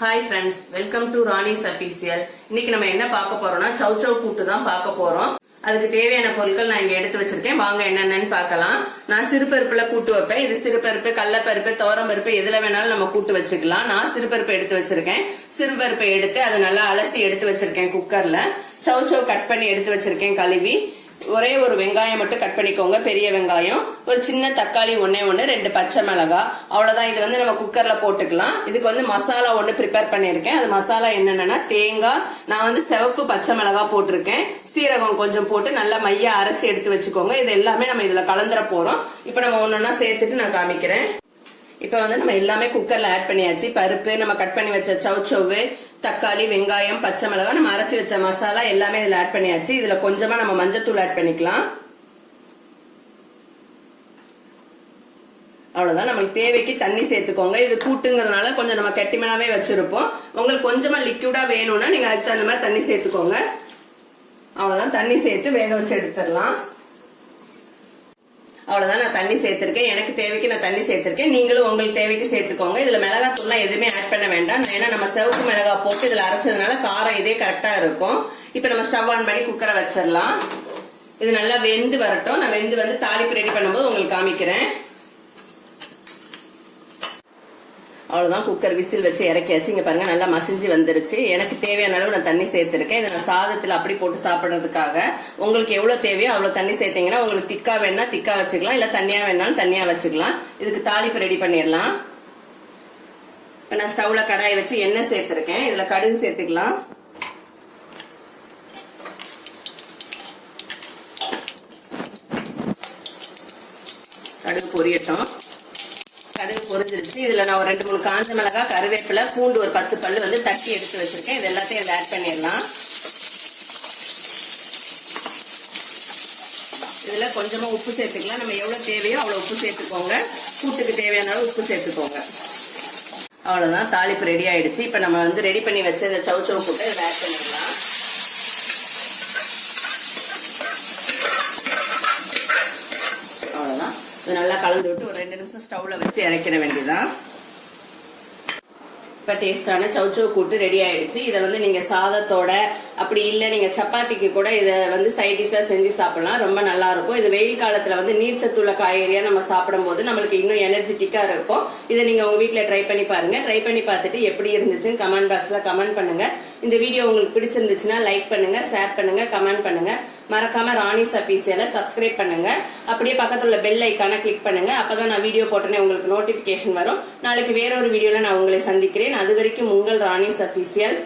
Hi friends, welcome to Rani's Official. இன்னைக்கு நம்ம என்ன பார்க்க போறோம்னா சௌசௌ கூட்டு தான் பார்க்க போறோம். அதுக்கு தேவையான பொருட்கள் நான் இங்க எடுத்து வச்சிருக்கேன். வாங்க என்னென்னன்னு பார்க்கலாம். நான் சிறுபருப்புல கூட்டு வைப்பேன். இது சிறுபருப்பு, கடலைப்பருப்பு, துவரம்பருப்பு எதுல வேணாலும் நம்ம கூட்டு வச்சுக்கலாம். நான் சிறுபருப்பு எடுத்து வச்சிருக்கேன். சிறுபருப்பை எடுத்து அதை நல்லா அலசி எடுத்து வச்சிருக்கேன் குக்கர்ல. சௌசௌ கட் பண்ணி எடுத்து வச்சிருக்கேன் கழுவி. ஒரே ஒரு வெங்காயம் மட்டும் கட் பண்ணிக்கோங்க, பெரிய வெங்காயம். ஒரு சின்ன தக்காளி ஒன்னே 2 பச்சை மிளகாய், அவ்வளவுதான். இது வந்து நம்ம குக்கர்ல போட்டுக்கலாம். இதுக்கு வந்து மசாலா ஒன்று ப்ரிப்பேர் பண்ணியிருக்கேன். அது மசாலா என்னன்னா தேங்காய், நான் வந்து சிவப்பு பச்சை மிளகாய் போட்டிருக்கேன், சீரகம் கொஞ்சம் போட்டு நல்லா மையா அரைச்சி எடுத்து வச்சுக்கோங்க. இது எல்லாமே நம்ம இதுல கலந்துட போறோம். இப்ப நம்ம ஒன்னொன்னா சேர்த்துட்டு நான் காமிக்கிறேன். இப்ப வந்து நம்ம எல்லாமே குக்கர்ல ஆட் பண்ணியாச்சு. பருப்பு, நம்ம கட் பண்ணி வச்ச சௌசௌவு, தக்காளி, வெங்காயம், பச்சை மிளகாய், நம்ம அரைச்சி வச்ச மசாலா எல்லாமே இதுல ஆட் பண்ணியாச்சு. இதுல கொஞ்சமா நம்ம மஞ்சத்தூள் ஆட் பண்ணிக்கலாம். அவ்வளவுதான். நம்மளுக்கு தேவைக்கு தண்ணி சேர்த்துக்கோங்க. இது கூட்டுங்கிறதுனால கொஞ்சம் நம்ம கெட்டிமனாவே வச்சிருப்போம். உங்களுக்கு கொஞ்சமா லிக்விடா வேணும்னா நீங்க அதுக்கு தகுந்த மாதிரி தண்ணி சேர்த்துக்கோங்க. அவ்வளவுதான். தண்ணி சேர்த்து வேக வச்சு எடுத்துடலாம். அவ்வளவுதான். நான் தண்ணி சேர்த்திருக்கேன். எனக்கு தேவைக்கு நான் தண்ணி சேர்த்திருக்கேன். நீங்களும் உங்களுக்கு தேவைக்கு சேர்த்துக்கோங்க. இதுல மிளகாத்தூள்லாம் எதுவுமே ஆட் பண்ண வேண்டாம். ஏன்னா நம்ம சிவப்பு மிளகாய் போட்டு இதுல அரைச்சதுனால காரம் இதே கரெக்டா இருக்கும். இப்ப நம்ம ஸ்டவ் ஆன் பண்ணி குக்கரை வச்சிடலாம். இது நல்லா வெந்து வரட்டும். நான் வெந்து வந்து தாளிப்பு ரெடி பண்ணும்போது உங்களுக்கு காமிக்கிறேன். அவ்வளவுதான். குக்கர் விசில் வச்சு இறக்கியாச்சு. இங்க பாருங்க நல்லா மசிஞ்சு வந்துருச்சு. எனக்கு தேவையான அளவு நான் தண்ணி சேர்த்திருக்கேன். இதை நான் சாதத்துல அப்படி போட்டு சாப்பிடுறதுக்காக. உங்களுக்கு எவ்வளவு தேவையோ அவ்வளவு தண்ணி சேர்த்தீங்கன்னா உங்களுக்கு திக்கா வேணா திக்கா வச்சுக்கலாம், இல்ல தண்ணியா வேணாலும் தண்ணியா வச்சுக்கலாம். இதுக்கு தாளிப்பு ரெடி பண்ணிடலாம். இப்ப நான் ஸ்டவ்ல கடாயை வச்சு எண்ணெய் சேர்த்திருக்கேன். இதுல கடுகு சேர்த்துக்கலாம். கடுகு பொரியட்டும். கடுகு பொரிஞ்சிருச்சு. இதுல நான் ஒரு 2-3 காஞ்ச மிளகாய், கருவேப்பிலை, பூண்டு ஒரு 10 பல்லு வந்து தட்டி எடுத்து வச்சிருக்கேன். இது எல்லாத்தையும் இதில் ஆட் பண்ணிடலாம். இதுல கொஞ்சமா உப்பு சேர்த்துக்கலாம். நம்ம எவ்வளவு தேவையோ அவ்வளவு உப்பு சேர்த்துக்கோங்க. கூட்டுக்கு தேவையான அளவு உப்பு சேர்த்துக்கோங்க. அவ்வளவுதான். தாளிப்பு ரெடி ஆயிடுச்சு. இப்ப நம்ம வந்து ரெடி பண்ணி வச்ச இந்த சௌசௌ கூட்டை இதில் ஆட் பண்ணிடலாம். அவ்வளவுதான். இது நல்லா கலந்து விட்டு ஒரு 2 நிமிஷம் ஸ்டவ்ல வச்சு இறக்கிட வேண்டியதான். இப்ப டேஸ்டான சௌசௌ கூட்டு ரெடி ஆயிடுச்சு. இதை வந்து நீங்க சாதத்தோட, அப்படி இல்ல நீங்க சப்பாத்திக்கு கூட இதை வந்து சைட் டிஷா செஞ்சு சாப்பிடலாம். ரொம்ப நல்லா இருக்கும். இது வெயில் காலத்துல வந்து நீர்ச்சத்துள்ள காய்கறியா நம்ம சாப்பிடும் போது நம்மளுக்கு இன்னும் எனர்ஜெட்டிக்கா இருக்கும். இதை நீங்க உங்க வீட்டுல ட்ரை பண்ணி பாருங்க. ட்ரை பண்ணி பார்த்துட்டு எப்படி இருந்துச்சுன்னு கமெண்ட் பாக்ஸ்ல கமெண்ட் பண்ணுங்க. இந்த வீடியோ உங்களுக்கு பிடிச்சிருந்துச்சுன்னா லைக் பண்ணுங்க, ஷேர் பண்ணுங்க, கமெண்ட் பண்ணுங்க. மறக்காம ராணிஸ் அஃபீஷியலை சப்ஸ்கிரைப் பண்ணுங்க. அப்படியே பக்கத்துல உள்ள பெல் ஐக்கான கிளிக் பண்ணுங்க. அப்பதான் நான் வீடியோ போட்டோன்னே உங்களுக்கு நோட்டிபிகேஷன் வரும். நாளைக்கு வேற ஒரு வீடியோல நான் உங்களை சந்திக்கிறேன். அது வரைக்கும் உங்கள் ராணிஸ் அஃபீஷியல்.